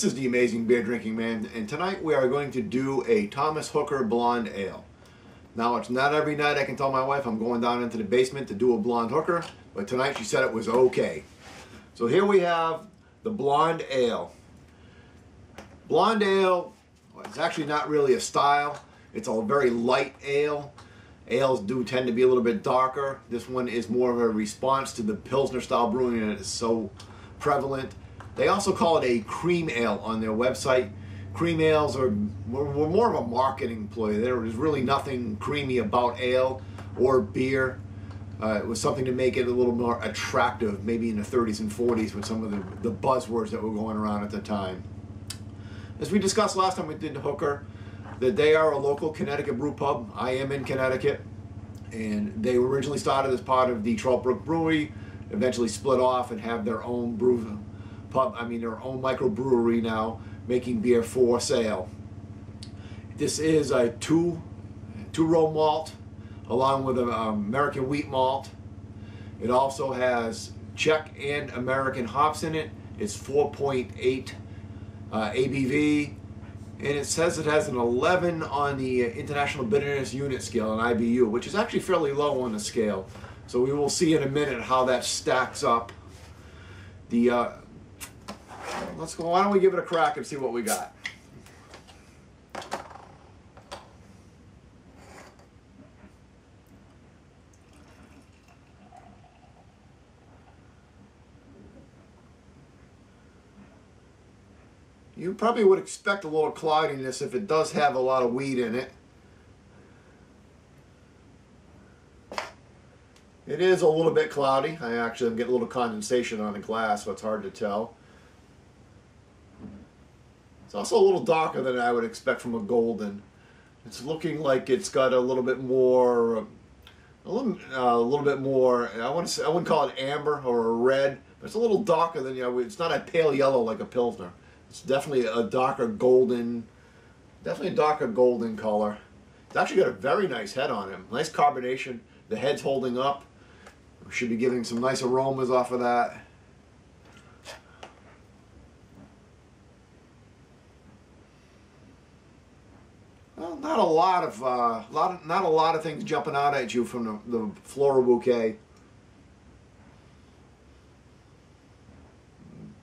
This is the Amazing Beer Drinking Man, and tonight we are going to do a Thomas Hooker Blonde Ale. Now, it's not every night I can tell my wife I'm going down into the basement to do a Blonde Hooker, but tonight she said it was okay. So here we have the Blonde Ale. Blonde Ale is actually not really a style. It's a very light ale. Ales do tend to be a little bit darker. This one is more of a response to the pilsner style brewing, and it is so prevalent. They also call it a cream ale on their website. Cream ales were more of a marketing ploy. There was really nothing creamy about ale or beer. It was something to make it a little more attractive, maybe in the 30s and 40s with some of the buzzwords that were going around at the time. As we discussed last time we did the Hooker, that they are a local Connecticut brew pub. I am in Connecticut, and they originally started as part of the Troutbrook Brewery, eventually split off and have their own their own microbrewery now, making beer for sale. This is a two-row malt along with an American wheat malt. It also has Czech and American hops in it. It's 4.8 ABV, and it says it has an 11 on the International Bitterness Unit scale, an IBU, which is actually fairly low on the scale. So we will see in a minute how that stacks up. Let's go. Why don't we give it a crack and see what we got? You probably would expect a little cloudiness if it does have a lot of wheat in it. It is a little bit cloudy. I actually am getting a little condensation on the glass, so it's hard to tell. It's also a little darker than I would expect from a golden. It's looking like it's got a little bit more, I wouldn't call it amber or a red, but it's a little darker than, it's not a pale yellow like a Pilsner. It's definitely a darker golden, color. It's actually got a very nice head on him. Nice carbonation. The head's holding up. We should be getting some nice aromas off of that. Well, not a lot of things jumping out at you from the floral bouquet.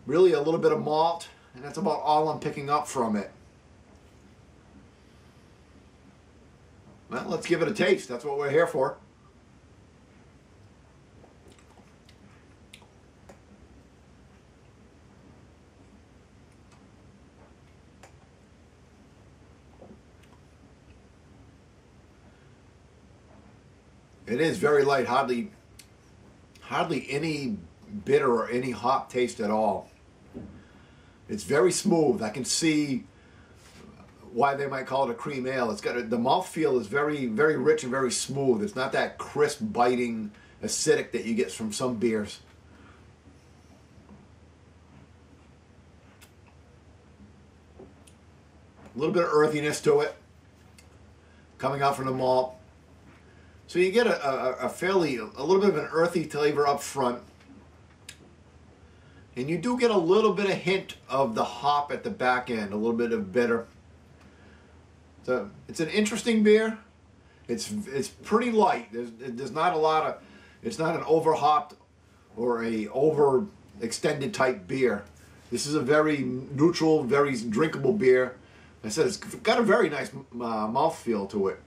Really a little bit of malt, and that's about all I'm picking up from it. Well, let's give it a taste. That's what we're here for. It is very light, hardly any bitter or any hop taste at all. It's very smooth. I can see why they might call it a cream ale. It's got the mouthfeel is very, very rich and very smooth. It's not that crisp, biting, acidic that you get from some beers. A little bit of earthiness to it, coming out from the malt. So you get a little bit of an earthy flavor up front. And you do get a little bit of hint of the hop at the back end, a little bit of bitter. So it's an interesting beer. It's pretty light. There's not a lot of, it's not an over hopped or a over extended type beer. This is a very neutral, very drinkable beer. I said it's got a very nice mouthfeel to it.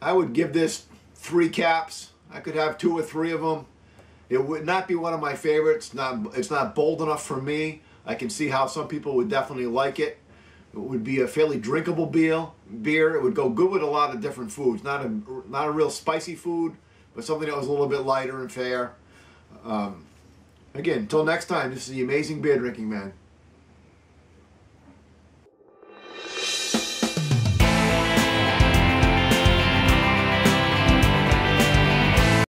I would give this 3 caps. I could have 2 or 3 of them. It would not be one of my favorites. It's not bold enough for me. I can see how some people would definitely like it. It would be a fairly drinkable beer. It would go good with a lot of different foods. Not a real spicy food, but something that was a little bit lighter and fair. Again, until next time, this is the Amazing Beer Drinking Man.